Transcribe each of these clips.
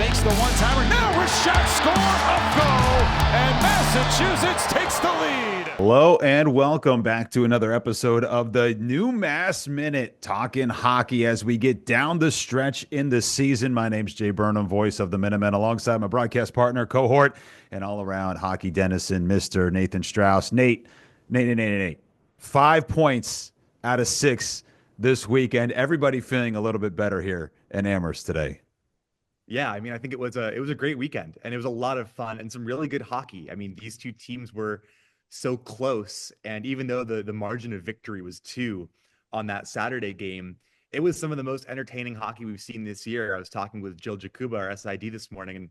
makes the one-timer. Now a shot, score, a goal, and Massachusetts takes the lead. Hello and welcome back to another episode of the NewMass Minute, talking hockey as we get down the stretch in the season. My name's Jay Burnham, voice of the Minutemen, alongside my broadcast partner, cohort, and all-around hockey denizen, Mr. Nathan Strauss. Nate. 5 points out of 6 this weekend. Everybody feeling a little bit better here in Amherst today. Yeah, I mean, I think it was a great weekend, and it was a lot of fun and some really good hockey. I mean, these two teams were so close, and even though the margin of victory was 2 on that Saturday game, it was some of the most entertaining hockey we've seen this year. I was talking with Jill Jakuba, our SID, this morning, and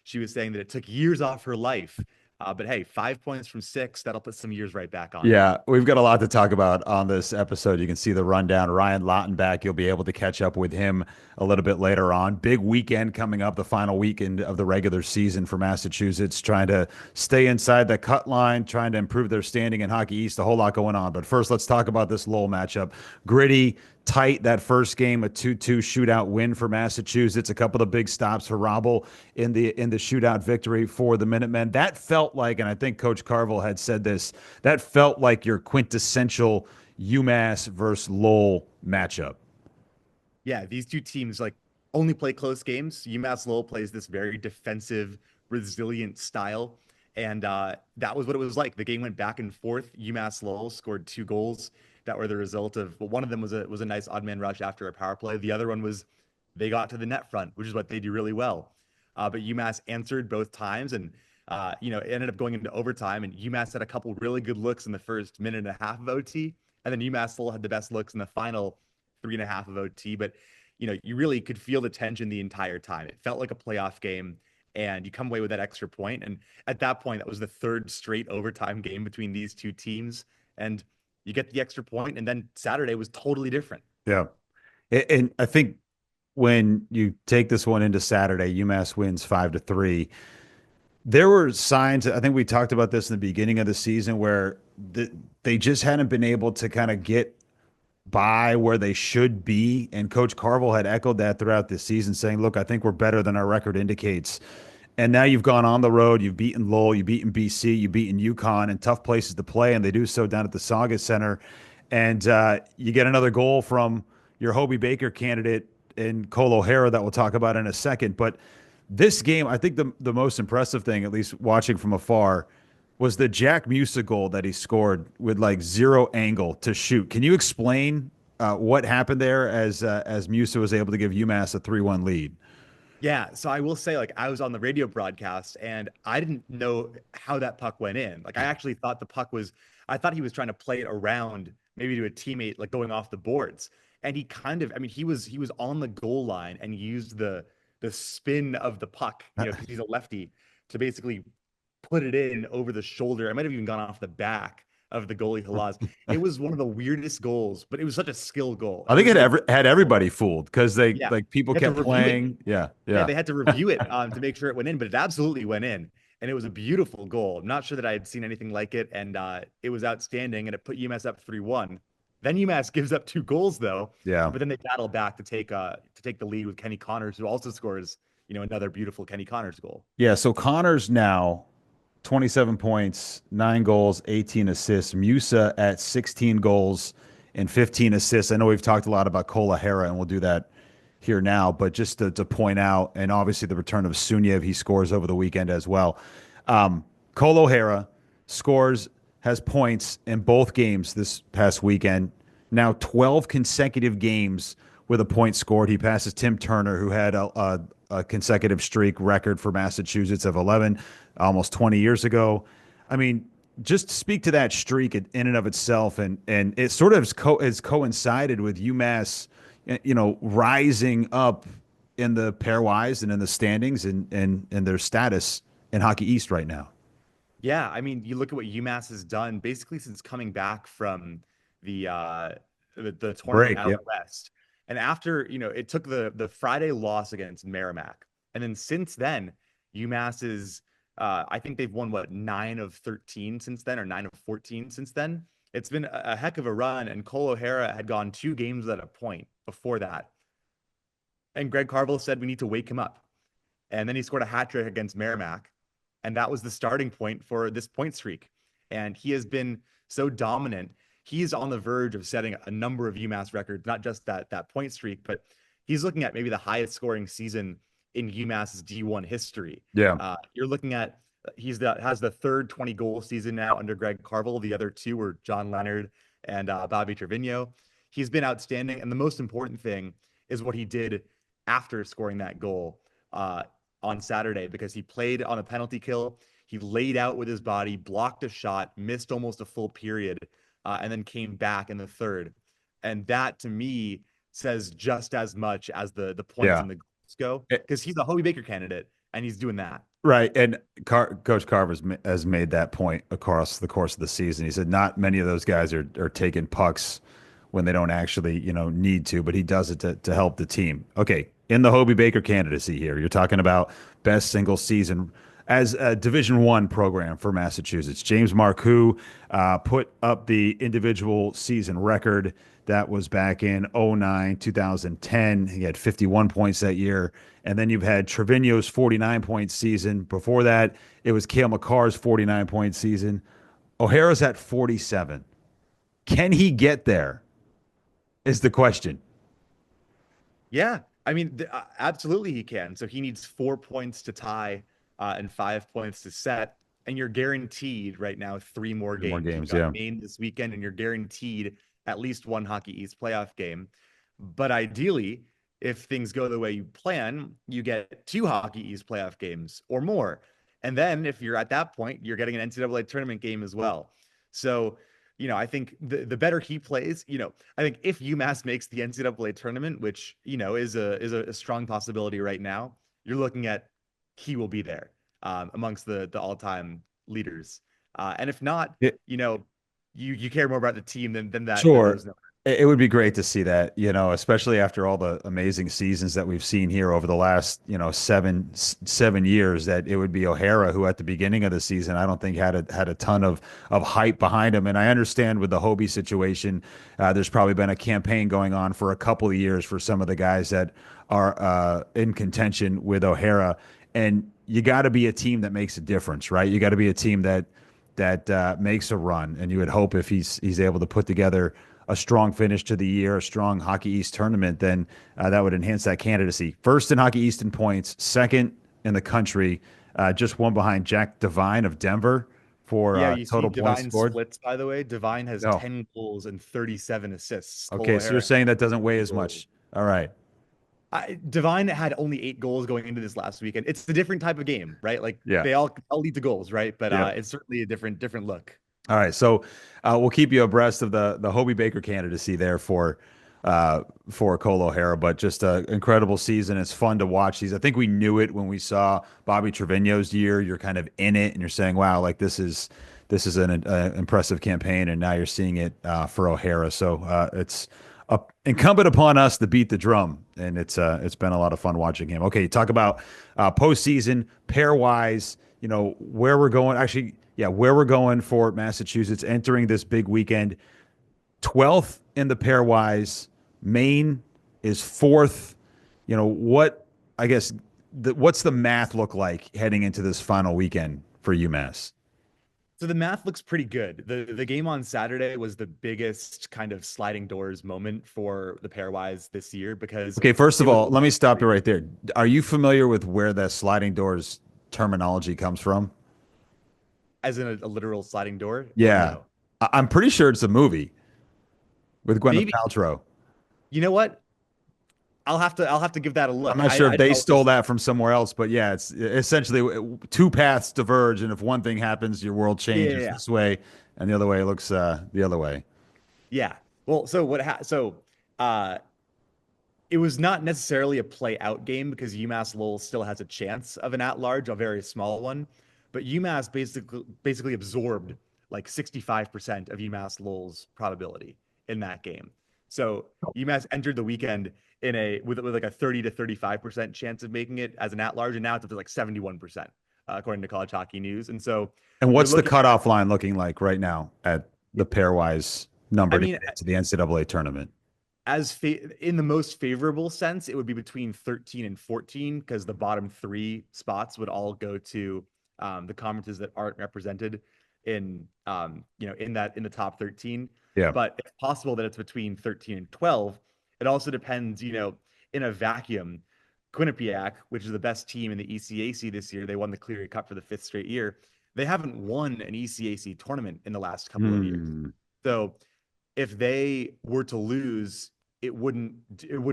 she was saying that it took years off her life. But hey, 5 points from 6, that'll put some years right back on. Yeah, we've got a lot to talk about on this episode. You can see the rundown. Ryan Lautenbach, you'll be able to catch up with him a little bit later on. Big weekend coming up, the final weekend of the regular season for Massachusetts, trying to stay inside the cut line, trying to improve their standing in Hockey East. A whole lot going on. But first, let's talk about this Lowell matchup. Gritty, tight, that first game, a 2-2 shootout win for Massachusetts. A couple of big stops for Robble in the shootout victory for the Minutemen. That felt like, and I think Coach Carville had said this, that felt like your quintessential UMass versus Lowell matchup. Yeah, these two teams only play close games. UMass Lowell plays this very defensive, resilient style, and that was what it was like. The game went back and forth. UMass Lowell scored 2 goals that were the result of, well, one of them was a nice odd man rush after a power play. The other one was they got to the net front, which is what they do really well. But UMass answered both times, and it ended up going into overtime. And UMass had a couple really good looks in the first minute and a half of OT, and then UMass Lowell had the best looks in the final 3.5 of OT. But you really could feel the tension the entire time. It felt like a playoff game, and you come away with that extra point. And at that point, that was the 3rd straight overtime game between these two teams, and you get the extra point, and then Saturday was totally different. Yeah. And I think when you take this one into Saturday, UMass wins 5-3. There were signs, I think we talked about this in the beginning of the season, where they just hadn't been able to kind of get by where they should be. And Coach Carville had echoed that throughout the season, saying, look, I think we're better than our record indicates. And now you've gone on the road, you've beaten Lowell, you've beaten BC, you've beaten UConn, and tough places to play, and they do so down at the Saugus Center. And you get another goal from your Hobie Baker candidate in Cole O'Hara that we'll talk about in a second. But this game, I think the most impressive thing, at least watching from afar, was the Jack Musa goal that he scored with 0 angle to shoot. Can you explain what happened there as Musa was able to give UMass a 3-1 lead? Yeah, so I will say, I was on the radio broadcast, and I didn't know how that puck went in. I actually thought I thought he was trying to play it around, maybe to a teammate, going off the boards. And he he was on the goal line and used the spin of the puck, because he's a lefty, to basically put it in over the shoulder. I might have even gone off the back of the goalie Halaz. It was one of the weirdest goals, but it was such a skill goal. I think it had everybody fooled because people They had kept playing. Yeah. They had to review it to make sure it went in, but it absolutely went in, and it was a beautiful goal. I'm not sure that I had seen anything like it, and it was outstanding, and it put UMass up 3-1. Then UMass gives up 2 goals, though. Yeah. But then they battle back to take the lead with Kenny Connors, who also scores another beautiful Kenny Connors goal. Yeah. So Connors now 27 points, 9 goals, 18 assists. Musa at 16 goals and 15 assists. I know we've talked a lot about Cole O'Hara, and we'll do that here now, but just to point out, and obviously the return of Suniev, he scores over the weekend as well. Cole O'Hara has points in both games this past weekend. Now 12 consecutive games with a point scored. He passes Tim Turner, who had a consecutive streak record for Massachusetts of 11 almost 20 years ago. I mean, just speak to that streak in and of itself, and it sort of has coincided with UMass, rising up in the pairwise and in the standings and their status in Hockey East right now. Yeah, I mean, you look at what UMass has done basically since coming back from the tournament Break, out west. And after, it took the Friday loss against Merrimack. And then since then, UMass is, I think they've won, 9 of 13 since then, or 9 of 14 since then. It's been a heck of a run. And Cole O'Hara had gone 2 games at a point before that. And Greg Carville said, we need to wake him up. and then he scored a hat trick against Merrimack, and that was the starting point for this point streak. And he has been so dominant. He's on the verge of setting a number of UMass records, not just that point streak, but he's looking at maybe the highest scoring season in UMass's D1 history. Yeah. You're looking at has the third 20 goal season now under Greg Carville. The other two were John Leonard and Bobby Trevino. He's been outstanding, and the most important thing is what he did after scoring that goal on Saturday, because he played on a penalty kill. He laid out with his body, blocked a shot, missed almost a full period, and then came back in the third. And that, to me, says just as much as the points and the goals go, because he's a Hobie Baker candidate, and he's doing that. Right. And Coach Carver has made that point across the course of the season. He said not many of those guys are taking pucks when they don't actually, need to, but he does it to help the team. Okay. In the Hobie Baker candidacy here, you're talking about best single season as a Division I program for Massachusetts. James Marcoux put up the individual season record. That was back in 09, 2010. He had 51 points that year. And then you've had Trevino's 49-point season. Before that, it was Cale Makar's 49-point season. O'Hara's at 47. Can he get there is the question. Yeah. I mean, absolutely he can. So he needs 4 points to tie and 5 points to set. And you're guaranteed right now 3 more games. You've got Maine this weekend, and you're guaranteed at least one Hockey East playoff game. But ideally, if things go the way you plan, you get 2 Hockey East playoff games or more. And then if you're at that point, you're getting an NCAA tournament game as well. So, I think the better he plays, I think if UMass makes the NCAA tournament, which, is a strong possibility right now, you're looking at he will be there amongst the all-time leaders. And if not, you care more about the team than that. Sure. It would be great to see that, especially after all the amazing seasons that we've seen here over the last, 7 years, that it would be O'Hara who at the beginning of the season, I don't think had a ton of hype behind him. And I understand with the Hobie situation, there's probably been a campaign going on for a couple of years for some of the guys that are in contention with O'Hara. And you got to be a team that makes a difference, right? You got to be a team that makes a run. And you would hope if he's able to put together a strong finish to the year, a strong Hockey East tournament, then that would enhance that candidacy. First in Hockey East in points, second in the country, just one behind Jack Devine of Denver for total points scored. Splits, by the way. Devine has 10 goals and 37 assists. Okay, so you're saying that doesn't weigh as much. All right. Devine had only 8 goals going into this last weekend. It's a different type of game, right? Like they all lead to goals, right? But it's certainly a different look. All right, so we'll keep you abreast of the Hobie Baker candidacy there for Cole O'Hara, but just an incredible season. It's fun to watch these. I think we knew it when we saw Bobby Trevino's year. You're kind of in it, and you're saying, "Wow, like this is an impressive campaign," and now you're seeing it for O'Hara. So it's incumbent upon us to beat the drum, and it's been a lot of fun watching him. Okay, talk about postseason pairwise. Where we're going. Actually. Yeah, where we're going for Massachusetts entering this big weekend. 12th in the pairwise. Maine is 4th. What's the math look like heading into this final weekend for UMass? So the math looks pretty good. The game on Saturday was the biggest kind of sliding doors moment for the pairwise this year because. Okay, first of all, let me stop you right there. Are you familiar with where that sliding doors terminology comes from? As in a literal sliding door? Yeah. No. I'm pretty sure it's a movie with Gwyneth Paltrow. You know what? I'll have to give that a look. I'm not sure if they stole that from somewhere else, but yeah, it's essentially 2 paths diverge, and if one thing happens, your world changes this way, and the other way looks the other way. Yeah. Well, so it was not necessarily a play-out game because UMass Lowell still has a chance of an at-large, a very small one. But UMass basically absorbed like 65% of UMass Lowell's probability in that game. So UMass entered the weekend with like a 30 to 35% chance of making it as an at-large, and now it's up to like 71%, according to College Hockey News. And what's the cutoff line looking like right now at the pairwise number to get to the NCAA tournament? in the most favorable sense, it would be between 13 and 14 because the bottom three spots would all go to the conferences that aren't represented in in the top 13. Yeah. But it's possible that it's between 13 and 12. It also depends, in a vacuum. Quinnipiac, which is the best team in the ECAC this year, they won the Cleary Cup for the 5th straight year. They haven't won an ECAC tournament in the last couple of years. So if they were to lose, it wouldn't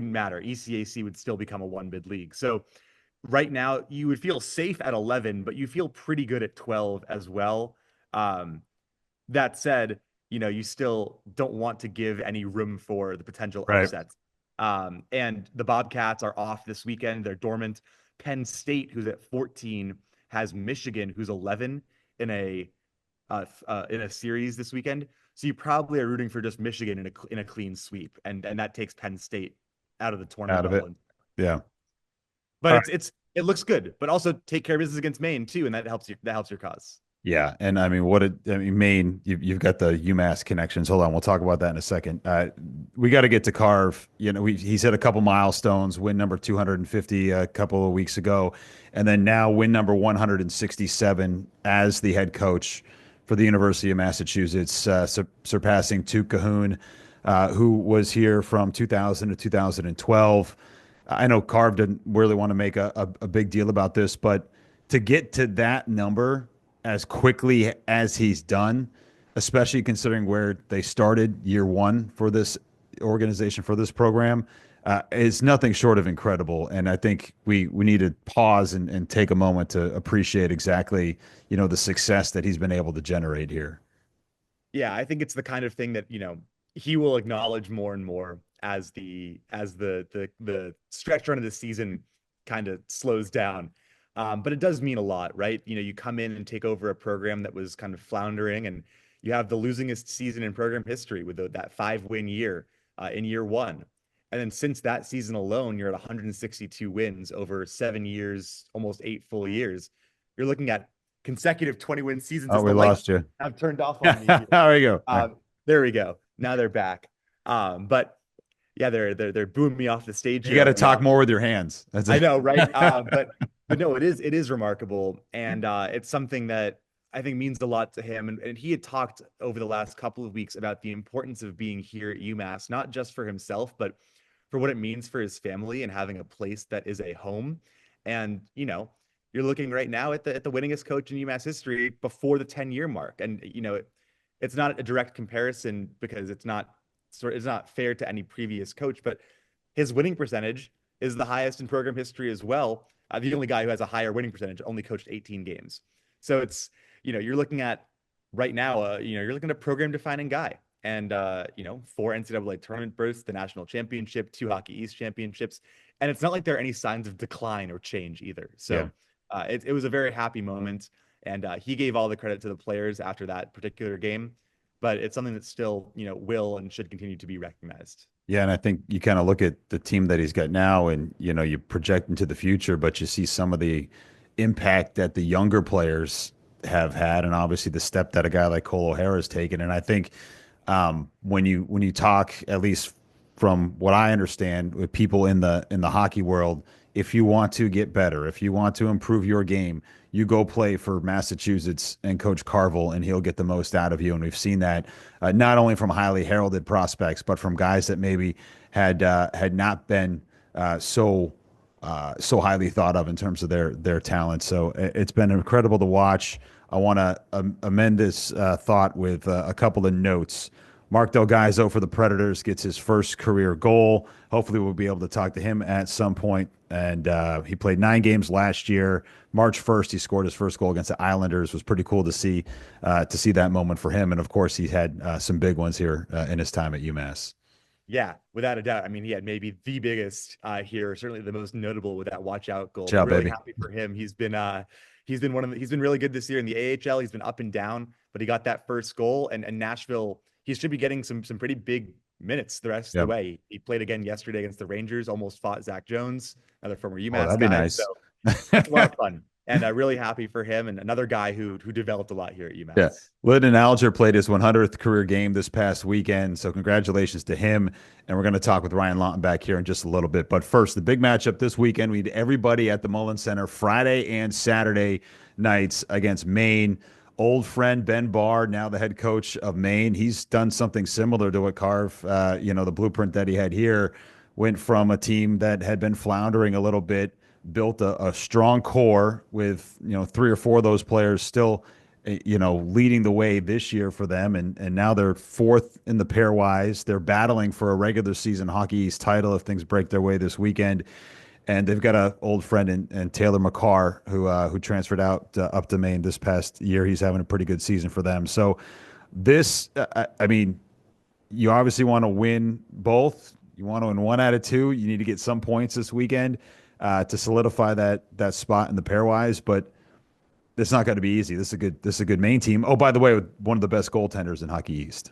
matter. ECAC would still become a one bid league. So right now you would feel safe at 11, but you feel pretty good at 12 as well. That said, you still don't want to give any room for the potential Right. upsets. And the Bobcats are off this weekend. They're dormant. Penn State, who's at 14, has Michigan, who's 11 in a series this weekend. So you probably are rooting for just Michigan in a clean sweep, and that takes Penn State out of the tournament. Out of it. Yeah. But it looks good. But also take care of business against Maine too, and that helps your cause. Yeah, and I mean, Maine, you've got the UMass connections. Hold on, we'll talk about that in a second. We got to get to Carve. He's hit a couple milestones. Win number 250 a couple of weeks ago, and then now win number 167 as the head coach for the University of Massachusetts, surpassing Tuke Cahoon, who was here from 2000 to 2012. I know Carve didn't really want to make a big deal about this, but to get to that number as quickly as he's done, especially considering where they started year one for this organization, for this program, is nothing short of incredible. And I think we need to pause and take a moment to appreciate exactly, the success that he's been able to generate here. Yeah, I think it's the kind of thing that, he will acknowledge more and more as the stretch run of the season kind of slows down. But it does mean a lot, right? You come in and take over a program that was kind of floundering, and you have the losingest season in program history with that 5-win year in year one. And then since that season alone, you're at 162 wins over 7 years, almost 8 full years. You're looking at consecutive 20-win seasons. Oh, we lost you. I've turned off on me. There we go. There we go. Now they're back. But yeah, they're booing me off the stage. You got to talk more with your hands. I know, right? But no, it is remarkable, and it's something that I think means a lot to him. And he had talked over the last couple of weeks about the importance of being here at UMass, not just for himself, but for what it means for his family and having a place that is a home. And you're looking right now at the winningest coach in UMass history before the 10-year mark, and it's not a direct comparison because it's not fair to any previous coach, but his winning percentage is the highest in program history as well. The only guy who has a higher winning percentage only coached 18 games. So it's, you're looking at right now, you're looking at a program defining guy, and 4 NCAA tournament berths, the national championship, 2 Hockey East championships. And it's not like there are any signs of decline or change either. So it was a very happy moment. And he gave all the credit to the players after that particular game, but it's something that still, will and should continue to be recognized. Yeah, and I think you kind of look at the team that he's got now, and you project into the future, but you see some of the impact that the younger players have had, and obviously the step that a guy like Cole O'Hara has taken. And I think when you talk, at least from what I understand, with people in the hockey world, if you want to get better, if you want to improve your game, you go play for Massachusetts and Coach Carvel, and he'll get the most out of you. And we've seen that not only from highly heralded prospects, but from guys that maybe had not been so highly thought of in terms of their talent. So it's been incredible to watch. I want to amend this thought with a couple of notes. Mark Del Gaizo for the Predators gets his first career goal. Hopefully we'll be able to talk to him at some point. And he played 9 games last year. March 1st, he scored his first goal against the Islanders. It was pretty cool to see that moment for him. And of course, he had some big ones here in his time at UMass. Yeah, without a doubt. I mean, he had maybe the biggest here, certainly the most notable with that watch out goal. Ciao, really baby. Happy for him. He's been really good this year in the AHL. He's been up and down, but he got that first goal, and Nashville, he should be getting some pretty big minutes the rest of the way. He played again yesterday against the Rangers, almost fought Zach Jones, another former UMass that'd guy. be nice. So it's a lot of fun. and really happy for him and another guy who developed a lot here at Yeah. UMass. Lyndon Alger played his 100th career game this past weekend, so congratulations to him. And we're going to talk with Ryan Lautenbach here in just a little bit. But first, the big matchup this weekend. We need everybody at the Mullen Center Friday and Saturday nights against Maine. Old friend Ben Barr, now the head coach of Maine. He's done something similar to what Carve, the blueprint that he had here, went from a team that had been floundering a little bit, built a strong core with, three or four of those players still leading the way this year for them. And now they're fourth in the pairwise. They're battling for a regular season Hockey East title if things break their way this weekend. And they've got an old friend in Taylor McCarr who transferred out up to Maine this past year. He's having a pretty good season for them. So this, I mean, you obviously want to win both. You want to win one out of two. You need to get some points this weekend to solidify that spot in the pairwise. But it's not going to be easy. This is a good Maine team. Oh, by the way, with one of the best goaltenders in Hockey East.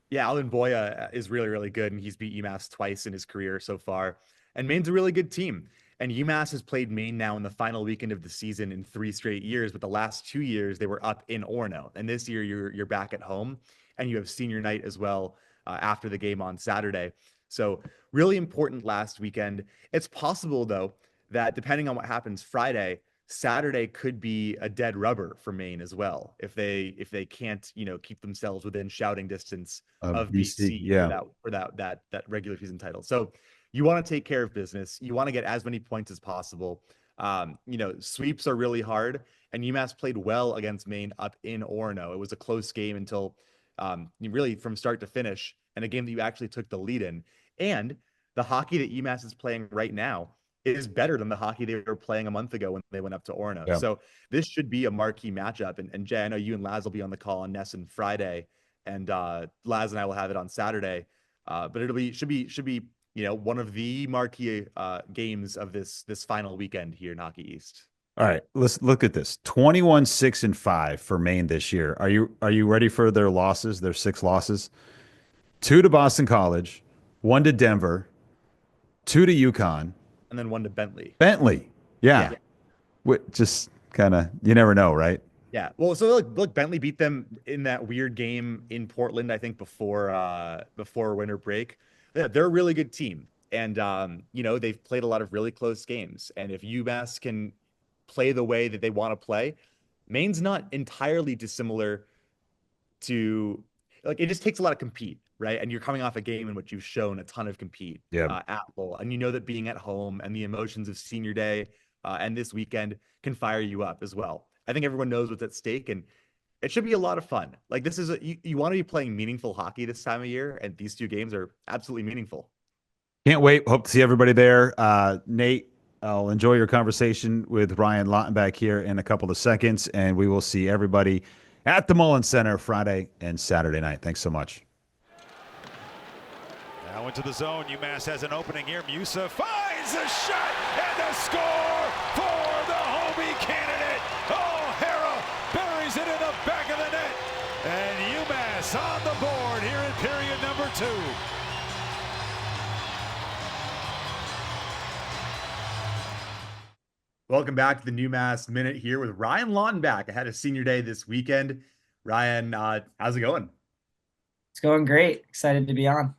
Yeah, Alan Boya is really, really good, and he's beat UMass twice in his career so far. And Maine's a really good team. And UMass has played Maine now in the final weekend of the season in 3 straight years, but the last 2 years they were up in Orono. And this year you're back at home, and you have senior night as well after the game on Saturday. So really important last weekend. It's possible though that depending on what happens Friday, Saturday could be a dead rubber for Maine as well if they can't keep themselves within shouting distance of BC, BC yeah. for that regular season title. So you want to take care of business. You want to get as many points as possible. Sweeps are really hard, and UMass played well against Maine up in Orono. It was a close game until really from start to finish, and a game that you actually took the lead in. And the hockey that UMass is playing right now is better than the hockey they were playing a month ago when they went up to Orono. Yeah. So this should be a marquee matchup. And Jay, I know you and Laz will be on the call on Nesson Friday, and Laz and I will have it on Saturday. But should be one of the marquee games of this final weekend here in Hockey East. All right, let's look at this. 21-6-5 for Maine this year. Are you ready for their losses? Their 6 losses. 2 to Boston College, 1 to Denver, 2 to UConn, And then 1 to Bentley. Bentley. Yeah. Just kind of, you never know, right? Yeah. Well, so look, Bentley beat them in that weird game in Portland, I think before winter break. Yeah, they're a really good team. And they've played a lot of really close games. And if UMass can play the way that they want to play, Maine's not entirely dissimilar to it just takes a lot of compete, right? And you're coming off a game in which you've shown a ton of compete at Lowell. And you know that being at home and the emotions of senior day and this weekend can fire you up as well. I think everyone knows what's at stake, and it should be a lot of fun. Like this is you want to be playing meaningful hockey this time of year, and these 2 games are absolutely meaningful. Can't wait. Hope to see everybody there. Nate, I'll enjoy your conversation with Ryan Lautenbach here in a couple of seconds, and we will see everybody at the Mullen Center Friday and Saturday night. Thanks so much. Now into the zone. UMass has an opening here. Musa finds a shot and a score for the homie candidate. O'Hara buries it in the back of the net. And UMass on the board here in period number 2. Welcome back to the NewMass Minute here with Ryan Lautenbach. I had a senior day this weekend. Ryan, how's it going? It's going great. Excited to be on.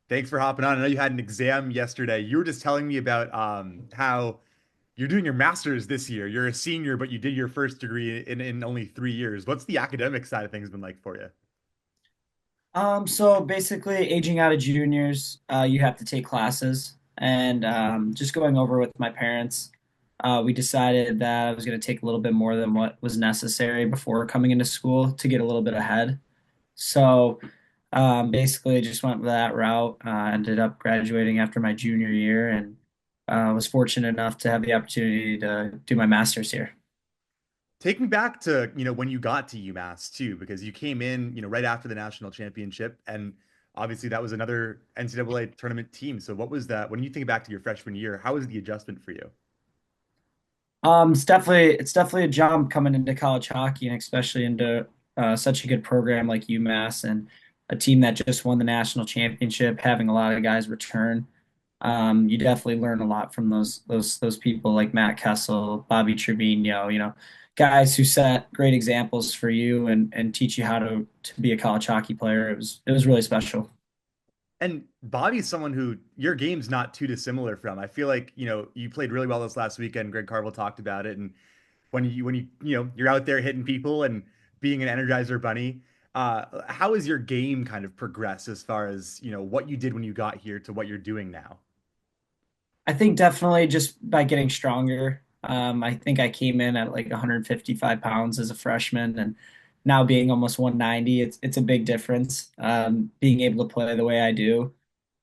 Thanks for hopping on. I know you had an exam yesterday. You were just telling me about how you're doing your master's this year. You're a senior, but you did your first degree in only 3 years. What's the academic side of things been like for you? So basically, aging out of juniors, you have to take classes, and just going over with my parents, we decided that I was going to take a little bit more than what was necessary before coming into school to get a little bit ahead. So basically, just went that route. Ended up graduating after my junior year, and was fortunate enough to have the opportunity to do my master's here. Take me back to, when you got to UMass too, because you came in, right after the national championship, and obviously that was another NCAA tournament team. So what was that, when you think back to your freshman year, how was the adjustment for you? It's definitely a jump coming into college hockey, and especially into such a good program like UMass and a team that just won the national championship, having a lot of guys return. You definitely learn a lot from those people like Matt Kessel, Bobby Trevino, guys who set great examples for you and teach you how to be a college hockey player. It was really special. And Bobby's someone who your game's not too dissimilar from. I feel like, you played really well this last weekend. Greg Carvel talked about it. And you're out there hitting people and being an Energizer bunny, how has your game kind of progressed as far as, what you did when you got here to what you're doing now? I think definitely just by getting stronger. I think I came in at like 155 pounds as a freshman, and now being almost 190, it's a big difference. Being able to play the way I do.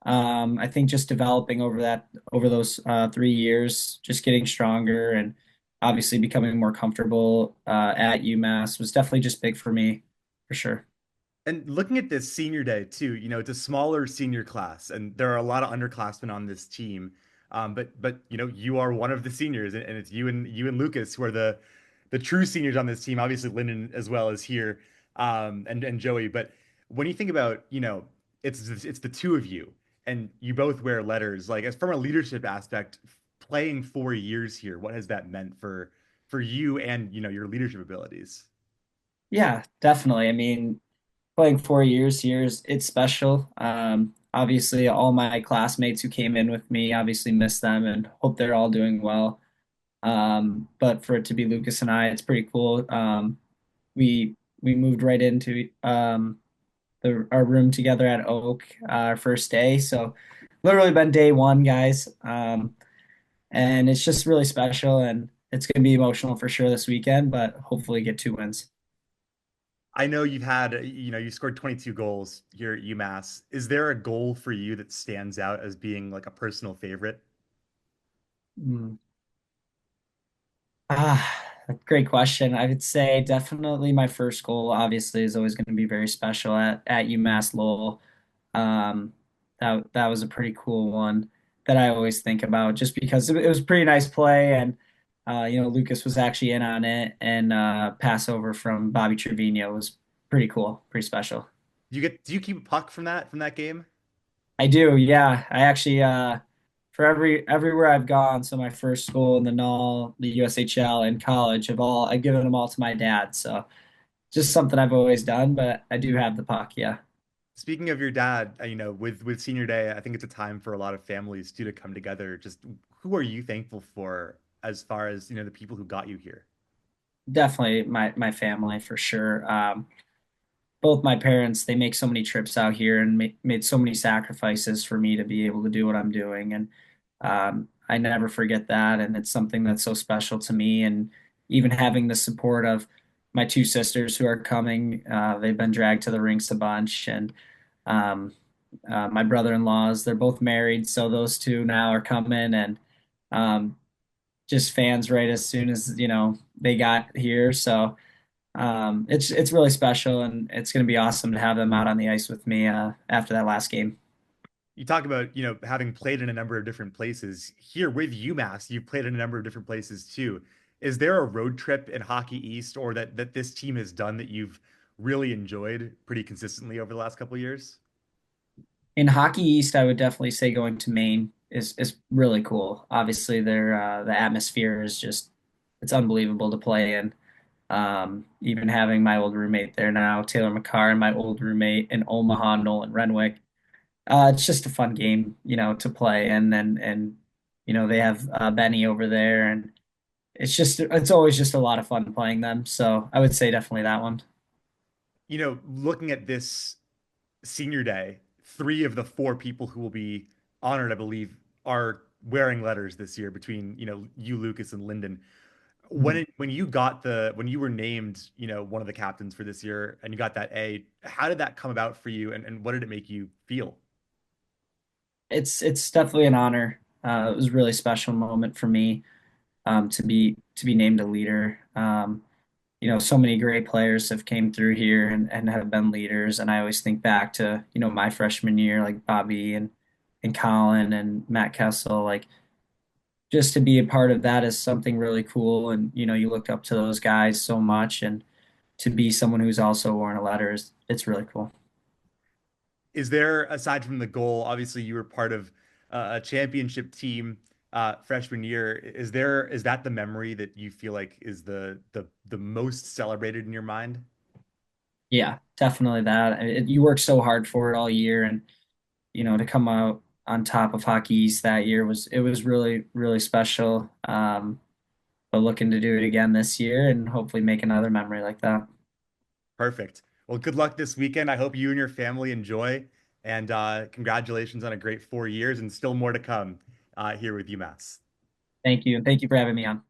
I think just developing over those 3 years, just getting stronger and obviously becoming more comfortable at UMass was definitely just big for me, for sure. And looking at this senior day too, it's a smaller senior class, and there are a lot of underclassmen on this team. But you are one of the seniors, and it's you and Lucas who are the true seniors on this team. Obviously, Lyndon as well is here, and Joey. But when you think about, it's the two of you, and you both wear letters. Like, as from a leadership aspect, playing 4 years here, what has that meant for you and your leadership abilities? Yeah, definitely. I mean, playing 4 years here it's special. Obviously, all my classmates who came in with me obviously miss them and hope they're all doing well. But for it to be Lucas and I, it's pretty cool. We moved right into our room together at Oak our first day, so literally been day one, guys. And it's just really special, and it's going to be emotional for sure this weekend, but hopefully get 2 wins. I know you scored 22 goals here at UMass. Is there a goal for you that stands out as being like a personal favorite? Mm. Great question. I would say definitely my first goal obviously is always going to be very special at UMass Lowell. Um, that was a pretty cool one that I always think about just because it was a pretty nice play and Lucas was actually in on it and pass over from Bobby Trevino was pretty cool, pretty special. Do you keep a puck from that game? I do, yeah. I actually for everywhere I've gone, so my first school in the NUL, the USHL, and college I've given them all to my dad. So just something I've always done, but I do have the puck, yeah. Speaking of your dad, with senior day, I think it's a time for a lot of families too to come together. Just who are you thankful for as far as, the people who got you here? Definitely my family for sure. Both my parents, they make so many trips out here and made so many sacrifices for me to be able to do what I'm doing. And I never forget that. And it's something that's so special to me. And even having the support of my two sisters who are coming, they've been dragged to the rinks a bunch. And um, my brother-in-laws, they're both married. So those two now are coming and um, just fans right as soon as, they got here. So it's really special, and it's going to be awesome to have them out on the ice with me after that last game. You talk about, having played in a number of different places. Here with UMass, you've played in a number of different places too. Is there a road trip in Hockey East or that this team has done that you've really enjoyed pretty consistently over the last couple of years? In Hockey East, I would definitely say going to Maine is really cool. Obviously, the atmosphere is just it's unbelievable to play in. Even having my old roommate there now, Taylor McCarr, and my old roommate in Omaha, Nolan Renwick. It's just a fun game, to play, and they have Benny over there, and it's always just a lot of fun playing them. So I would say definitely that one. Looking at this senior day, three of the four people who will be honored, I believe, are wearing letters this year between, you, Lucas, and Lyndon. When you were named, one of the captains for this year and you got that A, how did that come about for you and what did it make you feel? It's definitely an honor. It was a really special moment for me to be named a leader. So many great players have came through here and have been leaders, and I always think back to my freshman year, like Bobby and Colin and Matt Kessel, like just to be a part of that is something really cool. And you look up to those guys so much, and to be someone who's also worn a letter it's really cool. Is there, aside from the goal, obviously you were part of a championship team freshman year. Is that the memory that you feel like is the most celebrated in your mind? Yeah, definitely that. You work so hard for it all year, and to come out on top of Hockey East that year was really really special. But looking to do it again this year and hopefully make another memory like that. Perfect. Well, good luck this weekend. I hope you and your family enjoy, and congratulations on a great 4 years and still more to come here with UMass. Thank you, and thank you for having me on.